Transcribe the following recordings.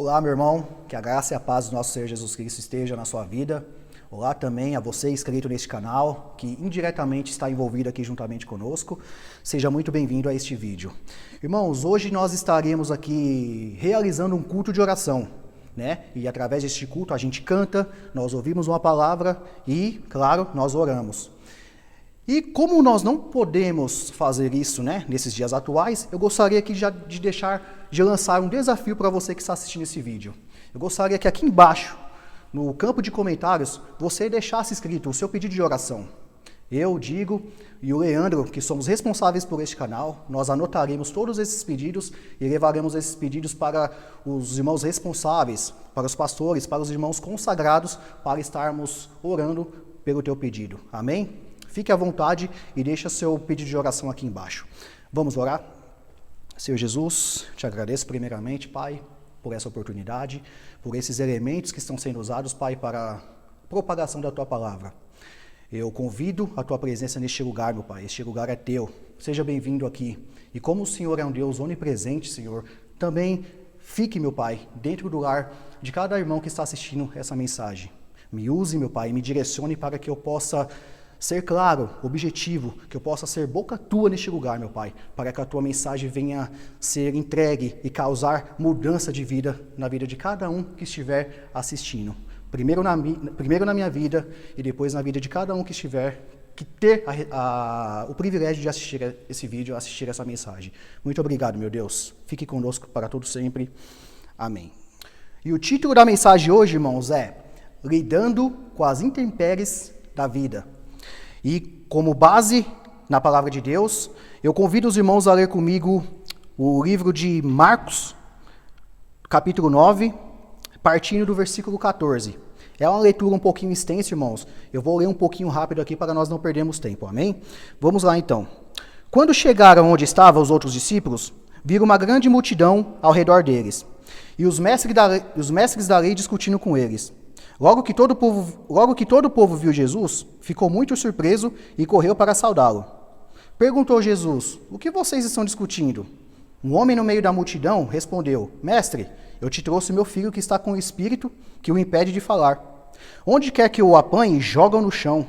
Olá, meu irmão, que a graça e a paz do nosso Senhor Jesus Cristo esteja na sua vida. Olá também a você inscrito neste canal, que indiretamente está envolvido aqui juntamente conosco. Seja muito bem-vindo a este vídeo. Irmãos, hoje nós estaremos aqui realizando um culto de oração, né? E através deste culto a gente canta, nós ouvimos uma palavra e, claro, nós oramos. E como nós não podemos fazer isso, né, nesses dias atuais, eu gostaria aqui de lançar um desafio para você que está assistindo esse vídeo. Eu gostaria que aqui embaixo, no campo de comentários, você deixasse escrito o seu pedido de oração. Eu, Digo e o Leandro, que somos responsáveis por este canal, nós anotaremos todos esses pedidos e levaremos esses pedidos para os irmãos responsáveis, para os pastores, para os irmãos consagrados, para estarmos orando pelo teu pedido. Amém? Fique à vontade e deixa seu pedido de oração aqui embaixo. Vamos orar? Senhor Jesus, te agradeço primeiramente, Pai, por essa oportunidade, por esses elementos que estão sendo usados, Pai, para a propagação da Tua Palavra. Eu convido a Tua presença neste lugar, meu Pai. Este lugar é Teu. Seja bem-vindo aqui. E como o Senhor é um Deus onipresente, Senhor, também fique, meu Pai, dentro do lar de cada irmão que está assistindo essa mensagem. Me use, meu Pai, e me direcione para que eu possa ser claro, objetivo, que eu possa ser boca tua neste lugar, meu Pai, para que a tua mensagem venha ser entregue e causar mudança de vida na vida de cada um que estiver assistindo. Primeiro na minha vida e depois na vida de cada um que estiver, que ter o privilégio de assistir esse vídeo, assistir essa mensagem. Muito obrigado, meu Deus. Fique conosco para todo sempre. Amém. E o título da mensagem de hoje, irmãos, é Lidando com as Intempéries da Vida. E como base na palavra de Deus, eu convido os irmãos a ler comigo o livro de Marcos, capítulo 9, partindo do versículo 14. É uma leitura um pouquinho extensa, irmãos. Eu vou ler um pouquinho rápido aqui para nós não perdermos tempo, amém? Vamos lá então. Quando chegaram onde estavam os outros discípulos, viram uma grande multidão ao redor deles, e os mestres da lei discutindo com eles. Logo que todo o povo viu Jesus, ficou muito surpreso e correu para saudá-lo. Perguntou Jesus: o que vocês estão discutindo? Um homem no meio da multidão respondeu: Mestre, eu te trouxe meu filho que está com o espírito que o impede de falar. Onde quer que o apanhe, joga-o no chão.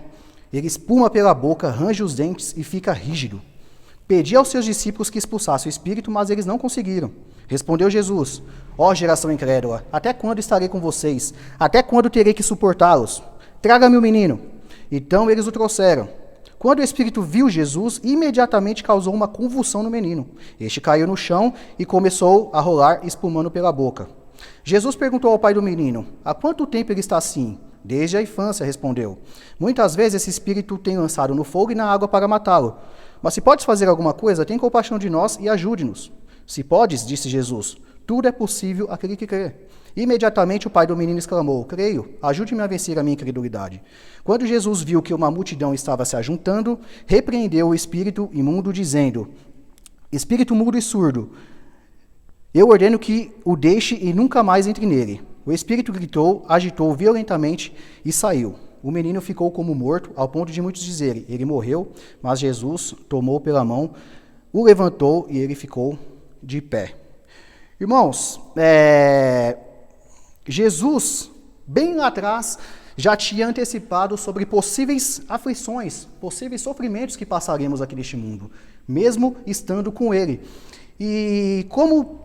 Ele espuma pela boca, range os dentes e fica rígido. Pedi aos seus discípulos que expulsassem o espírito, mas eles não conseguiram. Respondeu Jesus: Ó geração incrédula, até quando estarei com vocês? Até quando terei que suportá-los? Traga-me o menino. Então eles o trouxeram. Quando o espírito viu Jesus, imediatamente causou uma convulsão no menino. Este caiu no chão e começou a rolar, espumando pela boca. Jesus perguntou ao pai do menino: há quanto tempo ele está assim? Desde a infância, respondeu. Muitas vezes esse espírito tem lançado no fogo e na água para matá-lo. Mas se podes fazer alguma coisa, tem compaixão de nós e ajude-nos. Se podes, disse Jesus, tudo é possível àquele que crê. Imediatamente o pai do menino exclamou: creio, ajude-me a vencer a minha incredulidade. Quando Jesus viu que uma multidão estava se ajuntando, repreendeu o espírito imundo, dizendo: Espírito mudo e surdo, eu ordeno que o deixe e nunca mais entre nele. O espírito gritou, agitou violentamente e saiu. O menino ficou como morto, ao ponto de muitos dizerem: ele morreu, mas Jesus tomou pela mão, o levantou e ele ficou de pé. Irmãos, Jesus, bem lá atrás, já tinha antecipado sobre possíveis aflições, possíveis sofrimentos que passaremos aqui neste mundo, mesmo estando com Ele. E como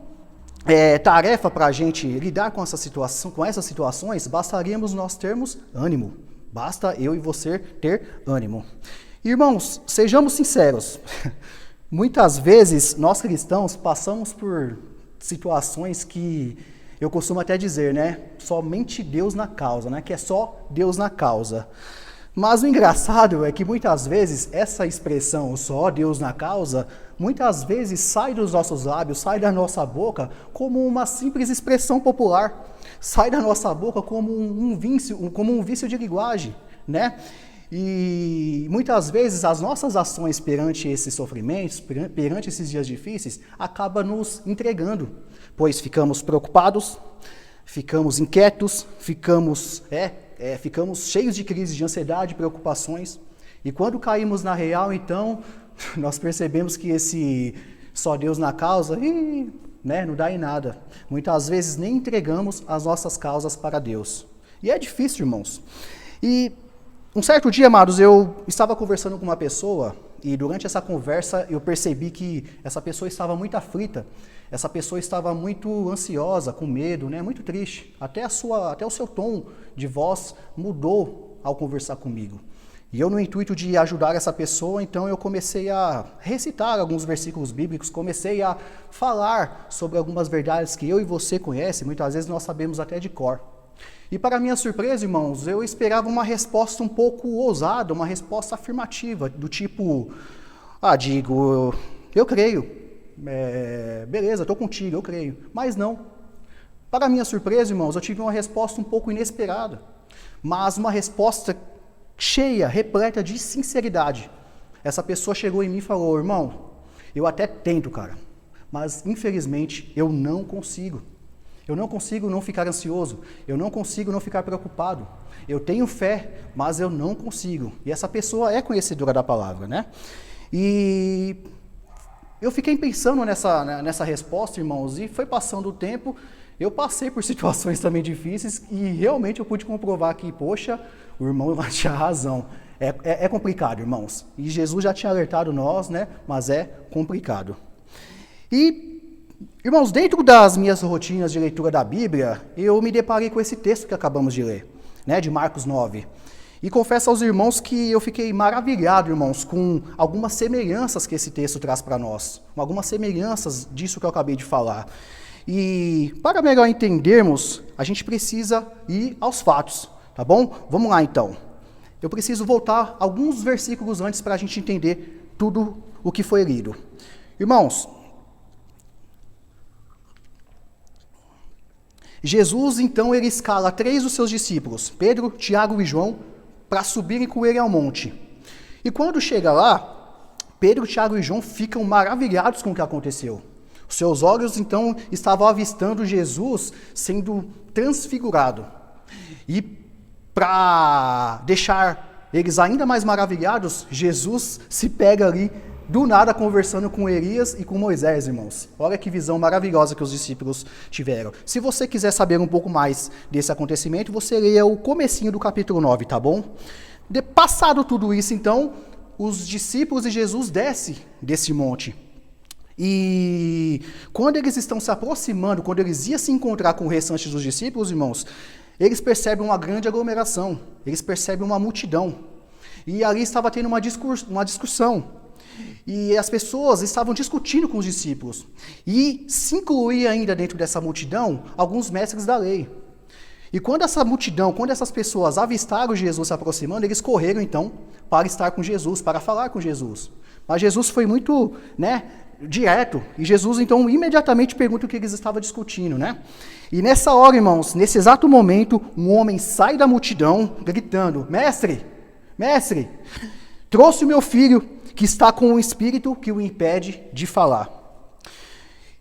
tarefa para a gente lidar com essas situações, bastaríamos nós termos ânimo. Basta eu e você ter ânimo. Irmãos, sejamos sinceros. Muitas vezes, nós cristãos passamos por situações que eu costumo até dizer, né? Somente Deus na causa, né? Que é só Deus na causa. Mas o engraçado é que muitas vezes essa expressão, só Deus na causa, muitas vezes sai dos nossos lábios, sai da nossa boca como uma simples expressão popular. Sai da nossa boca como um vício de linguagem, né? E muitas vezes as nossas ações perante esses sofrimentos, perante esses dias difíceis, acabam nos entregando, pois ficamos preocupados, ficamos inquietos, ficamos cheios de crises de ansiedade, preocupações, e quando caímos na real, então, nós percebemos que esse só Deus na causa, né? Não dá em nada. Muitas vezes nem entregamos as nossas causas para Deus. E é difícil, irmãos. E um certo dia, amados, eu estava conversando com uma pessoa e durante essa conversa eu percebi que essa pessoa estava muito aflita, essa pessoa estava muito ansiosa, com medo, né? Muito triste. Até o seu tom de voz mudou ao conversar comigo. E eu, no intuito de ajudar essa pessoa, então eu comecei a recitar alguns versículos bíblicos, comecei a falar sobre algumas verdades que eu e você conhecem, muitas vezes nós sabemos até de cor. E para minha surpresa, irmãos, eu esperava uma resposta um pouco ousada, uma resposta afirmativa, do tipo, digo, eu creio, beleza, estou contigo, eu creio, mas não. Para minha surpresa, irmãos, eu tive uma resposta um pouco inesperada, mas uma resposta cheia, repleta de sinceridade. Essa pessoa chegou em mim e falou, irmão, eu até tento, cara, mas infelizmente eu não consigo. Eu não consigo não ficar ansioso, eu não consigo não ficar preocupado. Eu tenho fé, mas eu não consigo. E essa pessoa é conhecedora da palavra, né? E eu fiquei pensando nessa resposta, irmãos, e foi passando o tempo, eu passei por situações também difíceis e realmente eu pude comprovar que, poxa, o irmão tinha razão. É complicado, irmãos. E Jesus já tinha alertado nós, né? Mas é complicado. E irmãos, dentro das minhas rotinas de leitura da Bíblia, eu me deparei com esse texto que acabamos de ler, né, de Marcos 9. E confesso aos irmãos que eu fiquei maravilhado, irmãos, com algumas semelhanças que esse texto traz para nós. Algumas semelhanças disso que eu acabei de falar. E para melhor entendermos, a gente precisa ir aos fatos, tá bom? Vamos lá então. Eu preciso voltar alguns versículos antes para a gente entender tudo o que foi lido. Irmãos, Jesus, então, ele escala 3 dos seus discípulos, Pedro, Tiago e João, para subirem com ele ao monte. E quando chega lá, Pedro, Tiago e João ficam maravilhados com o que aconteceu. Os seus olhos, então, estavam avistando Jesus sendo transfigurado. E para deixar eles ainda mais maravilhados, Jesus se pega ali do nada conversando com Elias e com Moisés, irmãos. Olha que visão maravilhosa que os discípulos tiveram. Se você quiser saber um pouco mais desse acontecimento, você leia o comecinho do capítulo 9, tá bom? Passado tudo isso, então, os discípulos de Jesus descem desse monte. E quando eles estão se aproximando, quando eles iam se encontrar com o restante dos discípulos, irmãos, eles percebem uma grande aglomeração, eles percebem uma multidão. E ali estava tendo uma discussão. E as pessoas estavam discutindo com os discípulos. E se incluía ainda dentro dessa multidão alguns mestres da lei. E quando essa multidão, quando essas pessoas avistaram Jesus se aproximando, eles correram então para estar com Jesus, para falar com Jesus. Mas Jesus foi muito, direto. E Jesus então imediatamente pergunta o que eles estavam discutindo, E nessa hora, irmãos, nesse exato momento, um homem sai da multidão gritando: Mestre, trouxe o meu filho que está com um espírito que o impede de falar.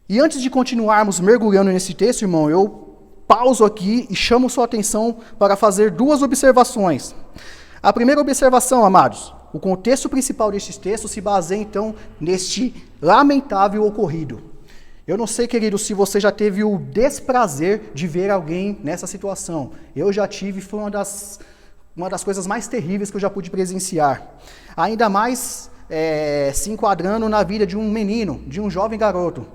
E antes de continuarmos mergulhando nesse texto, irmão, eu pauso aqui e chamo sua atenção para fazer 2 observações. A primeira observação, amados, o contexto principal deste texto se baseia, então, neste lamentável ocorrido. Eu não sei, querido, se você já teve o desprazer de ver alguém nessa situação. Eu já tive, foi uma das coisas mais terríveis que eu já pude presenciar. Ainda mais se enquadrando na vida de um menino, de um jovem garoto.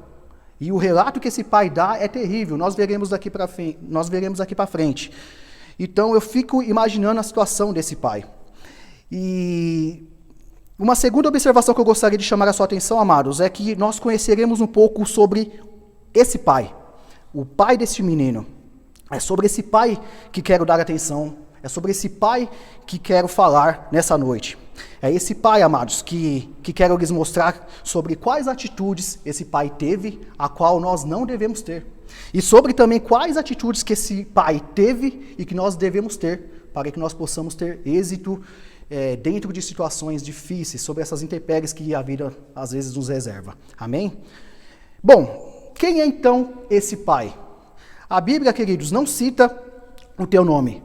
E o relato que esse pai dá é terrível, nós veremos aqui para frente. Então eu fico imaginando a situação desse pai. E uma segunda observação que eu gostaria de chamar a sua atenção, amados, é que nós conheceremos um pouco sobre esse pai, o pai desse menino. É sobre esse pai que quero dar atenção, é sobre esse pai que quero falar nessa noite. É esse pai, amados, que quero lhes mostrar sobre quais atitudes esse pai teve, a qual nós não devemos ter. E sobre também quais atitudes que esse pai teve e que nós devemos ter, para que nós possamos ter êxito dentro de situações difíceis, sobre essas intempéries que a vida às vezes nos reserva. Amém? Bom, quem é então esse pai? A Bíblia, queridos, não cita o teu nome.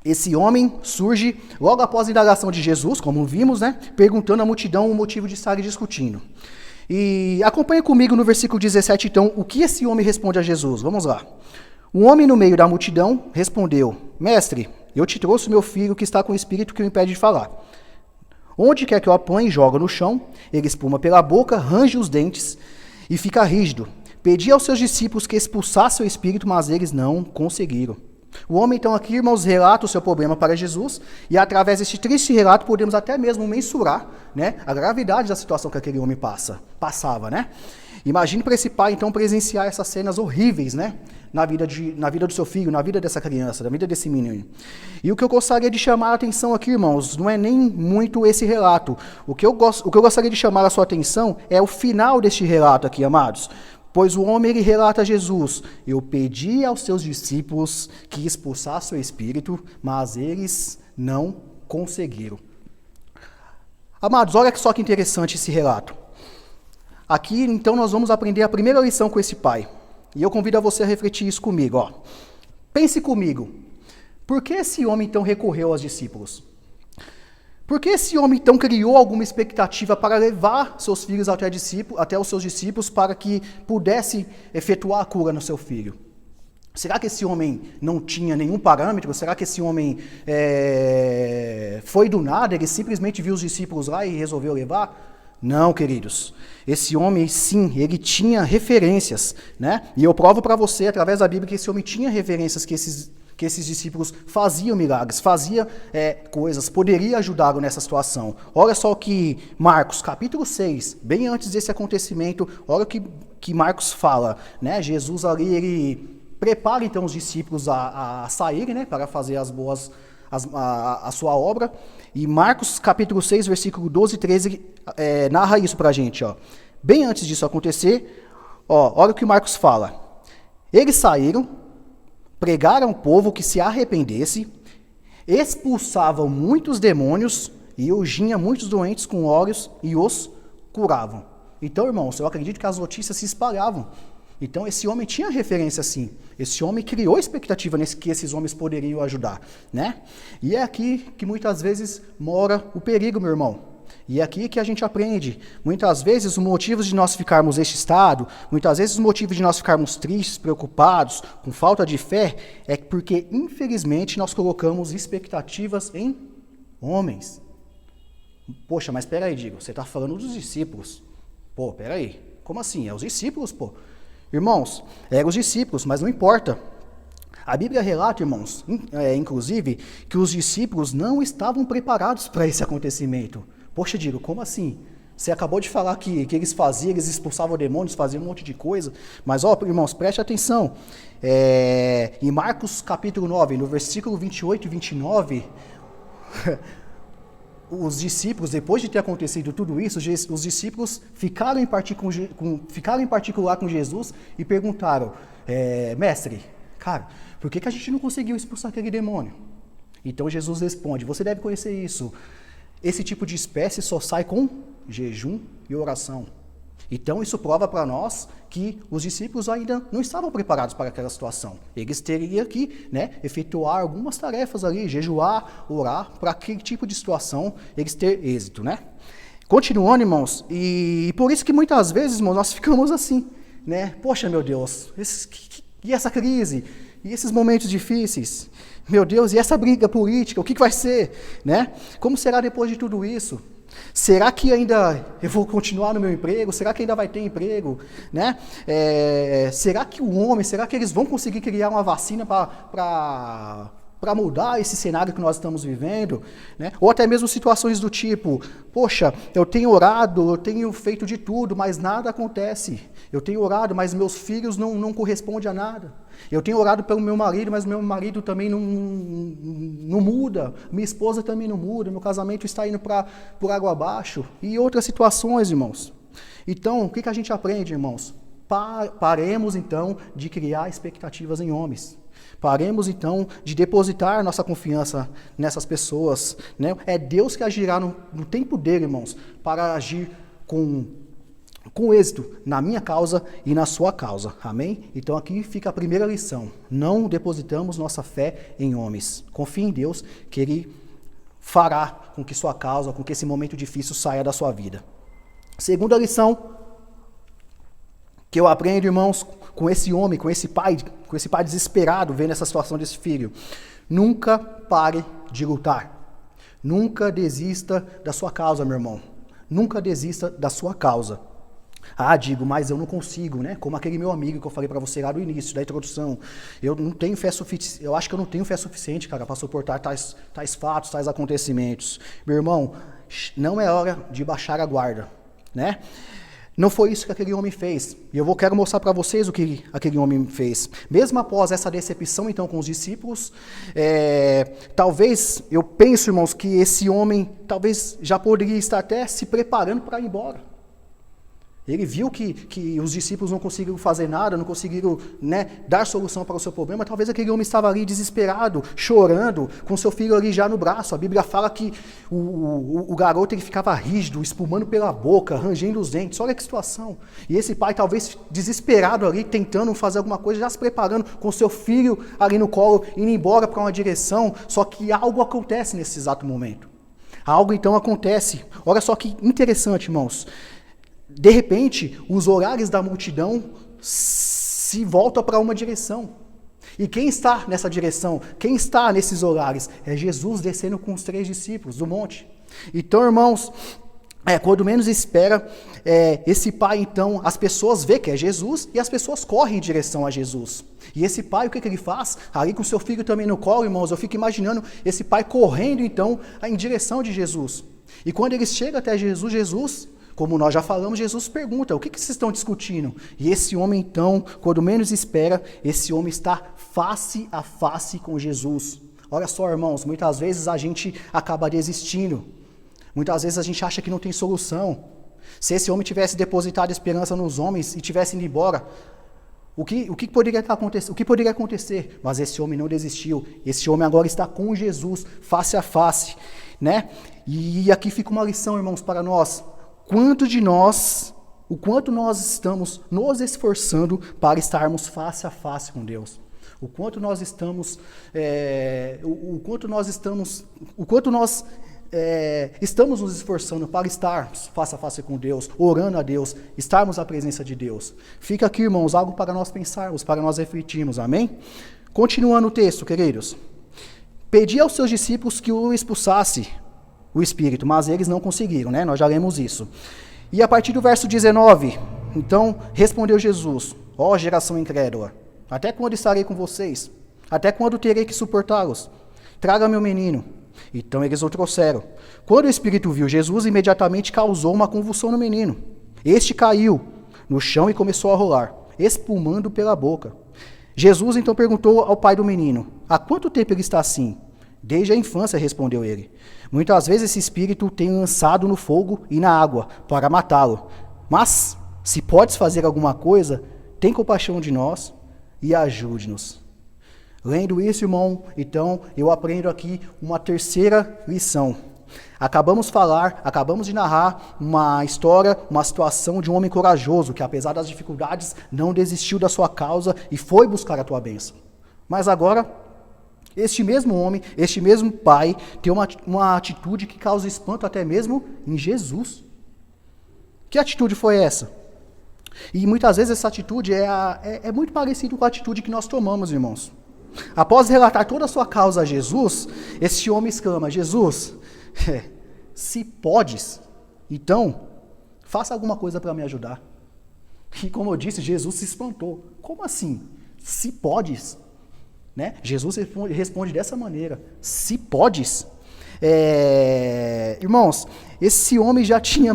Esse homem surge logo após a indagação de Jesus, como vimos, perguntando à multidão o motivo de estarem discutindo. E acompanha comigo no versículo 17, então, o que esse homem responde a Jesus. Vamos lá. Um homem no meio da multidão respondeu: Mestre, eu te trouxe meu filho que está com o espírito que o impede de falar. Onde quer que eu apanhe, joga no chão, ele espuma pela boca, range os dentes e fica rígido. Pedi aos seus discípulos que expulsassem o espírito, mas eles não conseguiram. O homem, então, aqui, irmãos, relata o seu problema para Jesus, e através deste triste relato podemos até mesmo mensurar, né, a gravidade da situação que aquele homem passava, né? Imagine para esse pai, então, presenciar essas cenas horríveis, né, na vida do seu filho, na vida dessa criança, na vida desse menino. E o que eu gostaria de chamar a atenção aqui, irmãos, não é nem muito esse relato. O que eu gostaria de chamar a sua atenção é o final deste relato aqui, amados. Pois o homem, ele relata a Jesus: eu pedi aos seus discípulos que expulsassem o espírito, mas eles não conseguiram. Amados, olha só que interessante esse relato. Aqui, então, nós vamos aprender a primeira lição com esse pai. E eu convido a você a refletir isso comigo. Ó. Pense comigo. Por que esse homem, então, recorreu aos discípulos? Por que esse homem, então, criou alguma expectativa para levar seus filhos até os seus discípulos para que pudesse efetuar a cura no seu filho? Será que esse homem não tinha nenhum parâmetro? Será que esse homem foi do nada? Ele simplesmente viu os discípulos lá e resolveu levar? Não, queridos. Esse homem, sim, ele tinha referências, né? E eu provo para você, através da Bíblia, que esse homem tinha referências que esses discípulos faziam milagres, faziam coisas, poderia ajudá-lo nessa situação. Olha só o que Marcos, capítulo 6, bem antes desse acontecimento, olha o que Marcos fala, né? Jesus ali, ele prepara então os discípulos a saírem, né, para fazer a sua obra. E Marcos capítulo 6, versículo 12 e 13, narra isso pra gente. Ó. Bem antes disso acontecer, olha o que Marcos fala. Eles saíram, pregaram ao povo que se arrependesse, expulsavam muitos demônios e ungiam muitos doentes com óleos e os curavam. Então, irmãos, eu acredito que as notícias se espalhavam. Então, esse homem tinha referência, sim. Esse homem criou expectativa que esses homens poderiam ajudar, né? E é aqui que muitas vezes mora o perigo, meu irmão. E é aqui que a gente aprende. Muitas vezes, o motivo de nós ficarmos neste estado, muitas vezes o motivo de nós ficarmos tristes, preocupados, com falta de fé, é porque, infelizmente, nós colocamos expectativas em homens. Poxa, mas peraí, Diego, você está falando dos discípulos. Pô, peraí, como assim? É os discípulos, pô. Irmãos, eram os discípulos, mas não importa. A Bíblia relata, irmãos, inclusive, que os discípulos não estavam preparados para esse acontecimento. Poxa, Diego, como assim? Você acabou de falar que eles faziam, eles expulsavam demônios, faziam um monte de coisa. Mas, irmãos, preste atenção. Em Marcos capítulo 9, no versículo 28 e 29... os discípulos, depois de ter acontecido tudo isso, os discípulos ficaram em particular com Jesus e perguntaram: mestre, cara, por que a gente não conseguiu expulsar aquele demônio? Então Jesus responde: você deve conhecer isso. Esse tipo de espécie só sai com jejum e oração. Então isso prova para nós que os discípulos ainda não estavam preparados para aquela situação. Eles teriam que, efetuar algumas tarefas ali, jejuar, orar, para aquele tipo de situação eles ter êxito, né? Continuando, irmãos, e por isso que muitas vezes, irmãos, nós ficamos assim, né? Poxa, meu Deus, e essa crise? E esses momentos difíceis? Meu Deus, e essa briga política? O que vai ser, né? Como será depois de tudo isso? Será que ainda eu vou continuar no meu emprego? Será que ainda vai ter emprego? Né? Será que eles vão conseguir criar uma vacina para mudar esse cenário que nós estamos vivendo? Né? Ou até mesmo situações do tipo: poxa, eu tenho orado, eu tenho feito de tudo, mas nada acontece. Eu tenho orado, mas meus filhos não correspondem a nada. Eu tenho orado pelo meu marido, mas meu marido também não muda. Minha esposa também não muda. Meu casamento está indo por água abaixo. E outras situações, irmãos. Então, o que a gente aprende, irmãos? Paremos, então, de criar expectativas em homens. Paremos, então, de depositar nossa confiança nessas pessoas. Né? É Deus que agirá no tempo dele, irmãos, para agir com êxito na minha causa e na sua causa, amém? Então aqui fica a primeira lição: não depositamos nossa fé em homens. Confie em Deus, que Ele fará com que sua causa, com que esse momento difícil saia da sua vida. Segunda lição Que eu aprendo, irmãos, com esse homem, com esse pai desesperado, vendo essa situação desse filho. Nunca pare de lutar. Nunca desista da sua causa, meu irmão. Nunca desista da sua causa. Ah, digo, mas eu não consigo, né? Como aquele meu amigo que eu falei pra você lá no início da introdução. Eu não tenho fé suficiente, eu acho que eu não tenho fé suficiente, cara, para suportar tais fatos, tais acontecimentos. Meu irmão, não é hora de baixar a guarda, né? Não foi isso que aquele homem fez. E eu quero mostrar para vocês o que aquele homem fez. Mesmo após essa decepção, então, com os discípulos, talvez, eu penso, irmãos, que esse homem talvez já poderia estar até se preparando para ir embora. Ele viu que os discípulos não conseguiram fazer nada, não conseguiram, né, dar solução para o seu problema. Talvez aquele homem estava ali desesperado, chorando, com seu filho ali já no braço. A Bíblia fala que o garoto ele ficava rígido, espumando pela boca, rangendo os dentes. Olha que situação. E esse pai talvez desesperado ali, tentando fazer alguma coisa, já se preparando com seu filho ali no colo, indo embora para uma direção. Só que algo acontece nesse exato momento. Algo então acontece. Olha só que interessante, irmãos. De repente, os olhares da multidão se voltam para uma direção. E quem está nessa direção? Quem está nesses olhares? É Jesus descendo com os 3 discípulos do monte. Então, irmãos, quando menos espera, esse pai, então, as pessoas vê que é Jesus e as pessoas correm em direção a Jesus. E esse pai, o que ele faz? Ali com seu filho também no colo, irmãos, eu fico imaginando esse pai correndo, então, em direção de Jesus. E quando eles chegam até Jesus, como nós já falamos, Jesus pergunta, o que vocês estão discutindo? E esse homem, então, quando menos espera, esse homem está face a face com Jesus. Olha só, irmãos, muitas vezes a gente acaba desistindo. Muitas vezes a gente acha que não tem solução. Se esse homem tivesse depositado esperança nos homens e tivesse ido embora, o que poderia acontecer? Mas esse homem não desistiu. Esse homem agora está com Jesus, face a face, né? E aqui fica uma lição, irmãos, para nós. O quanto nós estamos nos esforçando para estarmos face a face com Deus. O quanto nós estamos nos esforçando para estarmos face a face com Deus, orando a Deus, estarmos à presença de Deus. Fica aqui, irmãos, algo para nós pensarmos, para nós refletirmos, amém? Continuando o texto, queridos. Pedi aos seus discípulos que o expulsasse o espírito, mas eles não conseguiram, né? Nós já lemos isso. E a partir do verso 19, então, respondeu Jesus, ó geração incrédula, até quando estarei com vocês? Até quando terei que suportá-los? Traga meu menino. Então eles o trouxeram. Quando o espírito viu Jesus, imediatamente causou uma convulsão no menino. Este caiu no chão e começou a rolar, espumando pela boca. Jesus então perguntou ao pai do menino, há quanto tempo ele está assim? Desde a infância, respondeu ele. Muitas vezes esse espírito tem lançado no fogo e na água para matá-lo. Mas, se podes fazer alguma coisa, tem compaixão de nós e ajude-nos. Lendo isso, irmão, então eu aprendo aqui uma terceira lição. Acabamos de narrar uma história, uma situação de um homem corajoso que, apesar das dificuldades, não desistiu da sua causa e foi buscar a tua bênção. Mas agora, este mesmo homem, este mesmo pai, tem uma atitude que causa espanto até mesmo em Jesus. Que atitude foi essa? E muitas vezes essa atitude é muito parecida com a atitude que nós tomamos, irmãos. Após relatar toda a sua causa a Jesus, este homem exclama, Jesus, se podes, então, faça alguma coisa para me ajudar. E como eu disse, Jesus se espantou. Como assim? Se podes? Né? Jesus responde dessa maneira, se podes. Irmãos, esse homem já tinha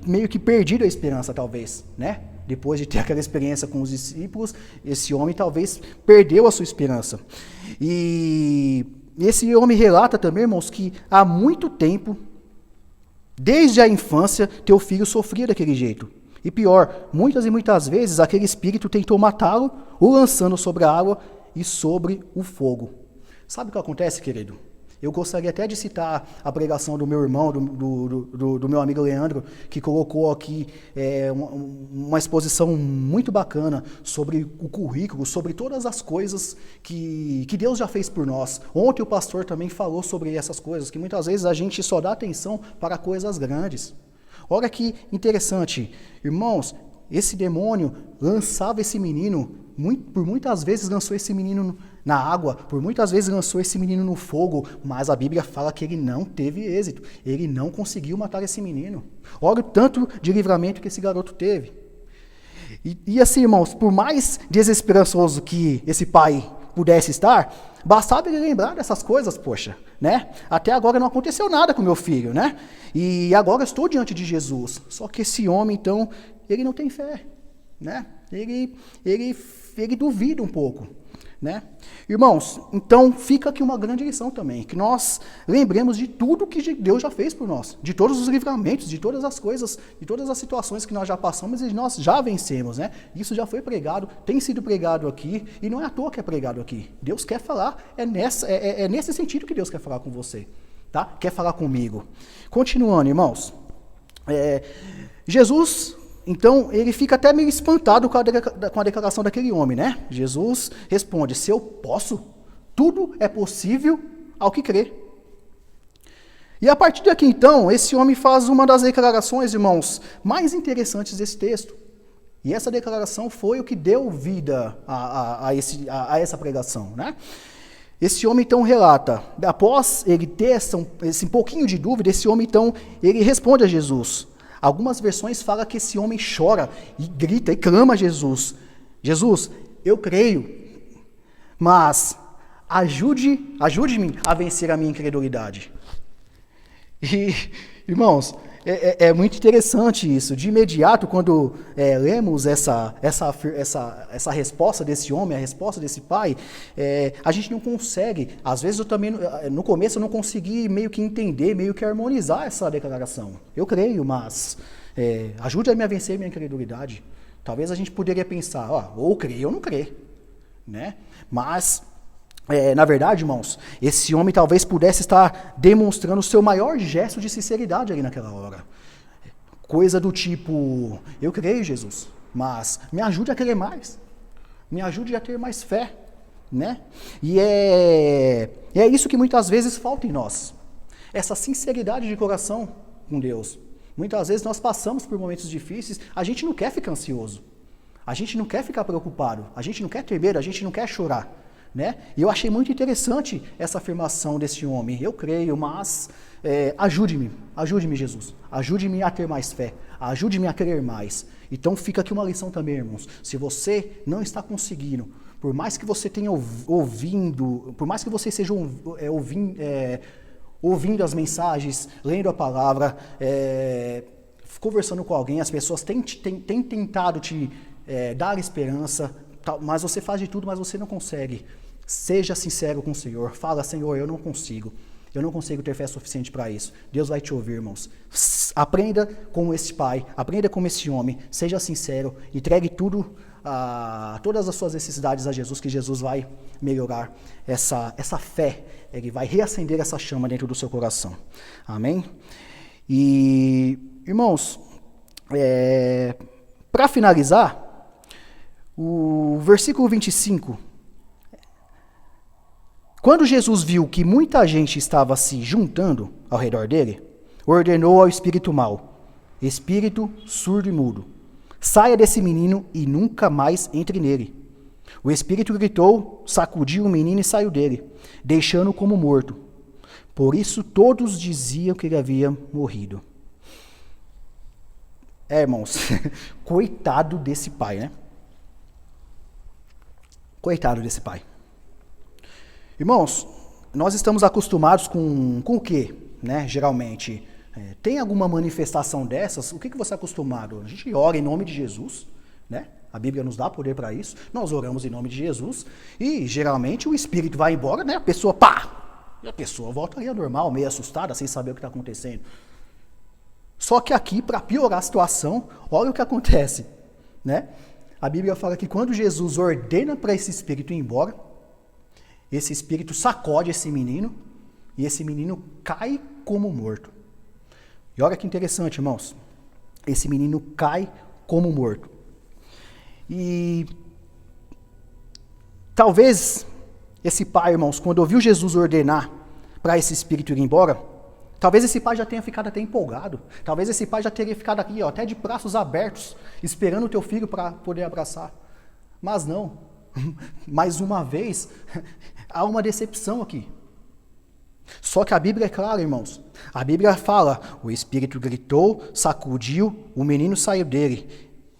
meio que perdido a esperança, talvez, né? Depois de ter aquela experiência com os discípulos, esse homem talvez perdeu a sua esperança. E esse homem relata também, irmãos, que há muito tempo, desde a infância, teu filho sofria daquele jeito. E pior, muitas e muitas vezes aquele espírito tentou matá-lo, o lançando sobre a água e sobre o fogo. Sabe o que acontece, querido? Eu gostaria até de citar a pregação do meu irmão, do meu amigo Leandro, que colocou aqui uma exposição muito bacana sobre o currículo, sobre todas as coisas que Deus já fez por nós. Ontem o pastor também falou sobre essas coisas, que muitas vezes a gente só dá atenção para coisas grandes. Olha que interessante, irmãos, esse demônio lançava esse menino, por muitas vezes lançou esse menino na água, por muitas vezes lançou esse menino no fogo, mas a Bíblia fala que ele não teve êxito, ele não conseguiu matar esse menino. Olha o tanto de livramento que esse garoto teve. E assim, irmãos, por mais desesperançoso que esse pai pudesse estar, bastava ele lembrar dessas coisas, poxa, né? Até agora não aconteceu nada com meu filho, né? E agora eu estou diante de Jesus. Só que esse homem, então, ele não tem fé, né? Ele duvida um pouco, né? Irmãos, então fica aqui uma grande lição também, que nós lembremos de tudo que Deus já fez por nós, de todos os livramentos, de todas as coisas, de todas as situações que nós já passamos e nós já vencemos, né? Isso já foi pregado, tem sido pregado aqui, e não é à toa que é pregado aqui. Deus quer falar, é nesse sentido que Deus quer falar com você, tá? Quer falar comigo. Continuando, irmãos, Jesus... Então, ele fica até meio espantado com a declaração daquele homem, né? Jesus responde, se eu posso, tudo é possível ao que crê. E a partir daqui, então, esse homem faz uma das declarações, irmãos, mais interessantes desse texto. E essa declaração foi o que deu vida a essa pregação, né? Esse homem, então, relata, após ele ter esse pouquinho de dúvida, esse homem, então, ele responde a Jesus. Algumas versões falam que esse homem chora e grita e clama a Jesus. Jesus, eu creio, mas ajude-me a vencer a minha incredulidade. E, irmãos, é muito interessante isso. De imediato, quando lemos essa resposta desse homem, a resposta desse pai, a gente não consegue, às vezes eu também, no começo eu não consegui meio que entender, meio que harmonizar essa declaração. Eu creio, mas ajude-me a vencer minha incredulidade. Talvez a gente poderia pensar, ou crer ou não crer, né? Mas... na verdade, irmãos, esse homem talvez pudesse estar demonstrando o seu maior gesto de sinceridade ali naquela hora. Coisa do tipo, eu creio, Jesus, mas me ajude a crer mais. Me ajude a ter mais fé, né? E é isso que muitas vezes falta em nós. Essa sinceridade de coração com Deus. Muitas vezes nós passamos por momentos difíceis, a gente não quer ficar ansioso. A gente não quer ficar preocupado. A gente não quer ter medo, a gente não quer chorar. Né? E eu achei muito interessante essa afirmação desse homem. Eu creio, mas ajude-me, Jesus. Ajude-me a ter mais fé. Ajude-me a crer mais. Então fica aqui uma lição também, irmãos. Se você não está conseguindo, por mais que você tenha ouvindo, por mais que você esteja ouvindo as mensagens, lendo a palavra, conversando com alguém, as pessoas têm tentado te dar esperança, mas você faz de tudo, mas você não consegue. Seja sincero com o Senhor. Fala, Senhor, eu não consigo ter fé suficiente para isso. Deus vai te ouvir, irmãos. Aprenda como esse pai, aprenda como esse homem. Seja sincero, entregue tudo, todas as suas necessidades a Jesus, que Jesus vai melhorar essa fé. Ele vai reacender essa chama dentro do seu coração. Amém? E, irmãos, para finalizar, o versículo 25, quando Jesus viu que muita gente estava se juntando ao redor dele, ordenou ao espírito mau, espírito surdo e mudo, saia desse menino e nunca mais entre nele. O espírito gritou, sacudiu o menino e saiu dele, deixando-o como morto. Por isso todos diziam que ele havia morrido. Irmãos, coitado desse pai, né? Coitado desse pai. Irmãos, nós estamos acostumados com o quê? Né? Geralmente, tem alguma manifestação dessas? O que você é acostumado? A gente ora em nome de Jesus, né? A Bíblia nos dá poder para isso. Nós oramos em nome de Jesus e geralmente o espírito vai embora, né? A pessoa, pá! E a pessoa volta ali ao normal, meio assustada, sem saber o que está acontecendo. Só que aqui, para piorar a situação, olha o que acontece, né? A Bíblia fala que quando Jesus ordena para esse espírito ir embora, esse espírito sacode esse menino e esse menino cai como morto. E olha que interessante, irmãos. Esse menino cai como morto. E talvez esse pai, irmãos, quando ouviu Jesus ordenar para esse espírito ir embora, Talvez esse pai já tenha ficado até empolgado. Talvez esse pai já teria ficado aqui, ó, até de braços abertos, esperando o teu filho para poder abraçar. Mas não. Mais uma vez, há uma decepção aqui. Só que a Bíblia é clara, irmãos. A Bíblia fala, o Espírito gritou, sacudiu, o menino saiu dele,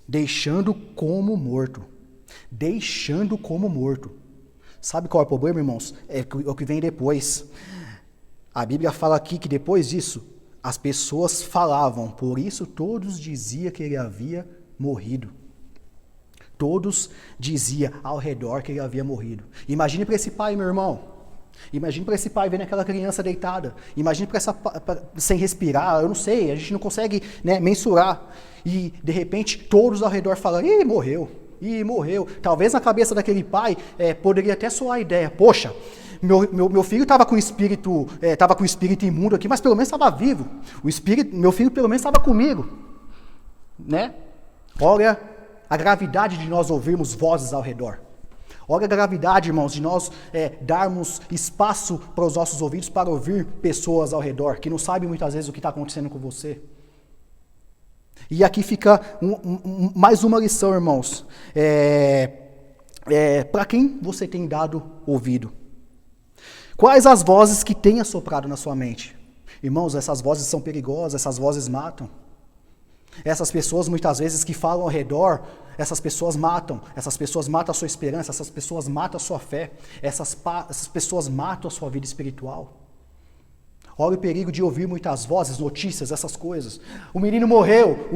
deixando como morto. Deixando como morto. Sabe qual é o problema, irmãos? É o que vem depois. A Bíblia fala aqui que depois disso, as pessoas falavam, por isso todos diziam que ele havia morrido. Todos diziam ao redor que ele havia morrido. Imagine para esse pai, meu irmão. Imagine para esse pai vendo aquela criança deitada. Imagine para sem respirar, eu não sei, a gente não consegue, né, mensurar. E, de repente, todos ao redor falando, ih, morreu. Ih, morreu. Talvez na cabeça daquele pai poderia até soar a ideia, poxa, meu filho estava com o espírito imundo aqui, mas pelo menos estava vivo. Meu filho pelo menos estava comigo, né? Olha a gravidade de nós ouvirmos vozes ao redor. Olha a gravidade, irmãos, de nós darmos espaço para os nossos ouvidos para ouvir pessoas ao redor que não sabem muitas vezes o que está acontecendo com você. E aqui fica mais uma lição, irmãos. Para quem você tem dado ouvido? Quais as vozes que têm assoprado na sua mente? Irmãos, essas vozes são perigosas, essas vozes matam. Essas pessoas, muitas vezes, que falam ao redor, essas pessoas matam a sua esperança, essas pessoas matam a sua fé, essas pessoas matam a sua vida espiritual. Olha o perigo de ouvir muitas vozes, notícias, essas coisas. O menino morreu.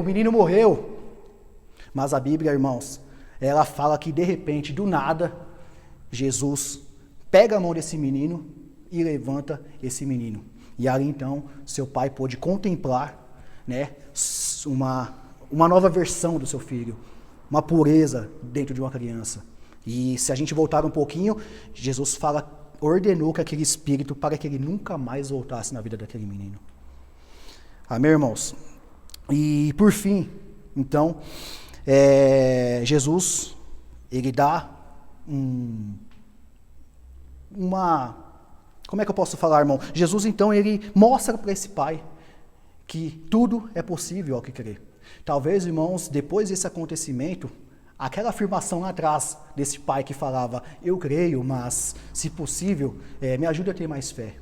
Mas a Bíblia, irmãos, ela fala que de repente, do nada, Jesus pega a mão desse menino e levanta esse menino. E ali então, seu pai pôde contemplar, né, uma nova versão do seu filho, uma pureza dentro de uma criança. E se a gente voltar um pouquinho, Jesus ordenou que aquele espírito para que ele nunca mais voltasse na vida daquele menino. Amém, irmãos? E por fim, então, Jesus, ele dá como é que eu posso falar, irmão? Jesus, então, ele mostra para esse pai que tudo é possível ao que crer. Talvez, irmãos, depois desse acontecimento, aquela afirmação lá atrás desse pai que falava, eu creio, mas, se possível, me ajude a ter mais fé.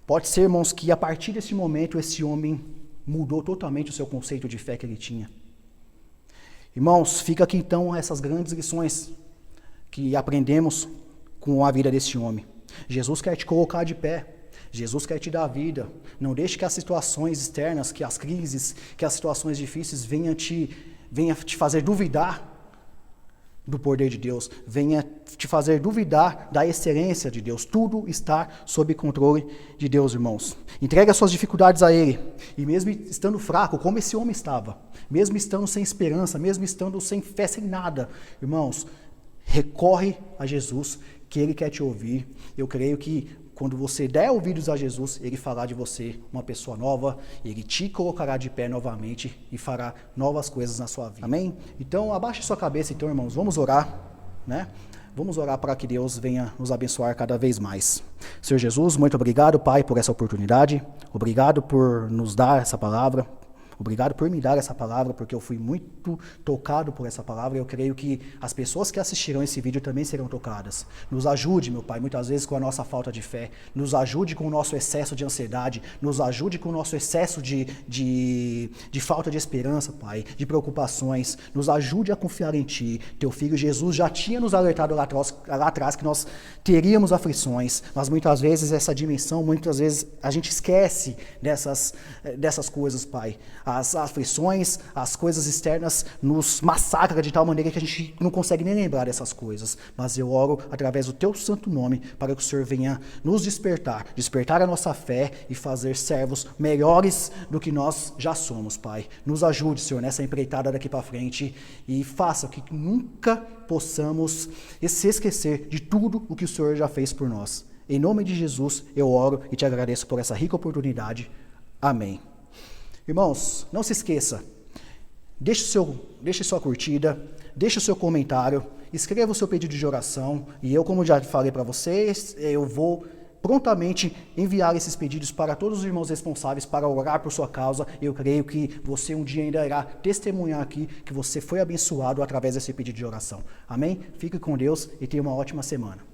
Pode ser, irmãos, que a partir desse momento, esse homem mudou totalmente o seu conceito de fé que ele tinha. Irmãos, fica aqui então essas grandes lições que aprendemos com a vida desse homem. Jesus quer te colocar de pé. Jesus quer te dar vida. Não deixe que as situações externas, que as crises, que as situações difíceis venham te fazer duvidar do poder de Deus. Venha te fazer duvidar da excelência de Deus. Tudo está sob controle de Deus, irmãos. Entregue as suas dificuldades a Ele. E mesmo estando fraco, como esse homem estava, mesmo estando sem esperança, mesmo estando sem fé, sem nada, irmãos, recorre a Jesus, que Ele quer te ouvir. Eu creio que quando você der ouvidos a Jesus, Ele fará de você uma pessoa nova, Ele te colocará de pé novamente e fará novas coisas na sua vida. Amém? Então, abaixe sua cabeça, então, irmãos, vamos orar, né? Vamos orar para que Deus venha nos abençoar cada vez mais. Senhor Jesus, muito obrigado, Pai, por essa oportunidade. Obrigado por nos dar essa palavra. Obrigado por me dar essa palavra, porque eu fui muito tocado por essa palavra. Eu creio que as pessoas que assistirão esse vídeo também serão tocadas. Nos ajude, meu Pai, muitas vezes com a nossa falta de fé. Nos ajude com o nosso excesso de ansiedade. Nos ajude com o nosso excesso de falta de esperança, Pai, de preocupações. Nos ajude a confiar em Ti. Teu Filho Jesus já tinha nos alertado lá atrás que nós teríamos aflições, mas muitas vezes essa dimensão, muitas vezes a gente esquece dessas coisas, Pai. As aflições, as coisas externas nos massacram de tal maneira que a gente não consegue nem lembrar dessas coisas. Mas eu oro através do Teu santo nome para que o Senhor venha nos despertar a nossa fé e fazer servos melhores do que nós já somos, Pai. Nos ajude, Senhor, nessa empreitada daqui para frente e faça que nunca possamos se esquecer de tudo o que o Senhor já fez por nós. Em nome de Jesus, eu oro e te agradeço por essa rica oportunidade. Amém. Irmãos, não se esqueça, deixe sua curtida, deixe o seu comentário, escreva o seu pedido de oração e eu, como já falei para vocês, eu vou prontamente enviar esses pedidos para todos os irmãos responsáveis para orar por sua causa. Eu creio que você um dia ainda irá testemunhar aqui que você foi abençoado através desse pedido de oração. Amém? Fique com Deus e tenha uma ótima semana.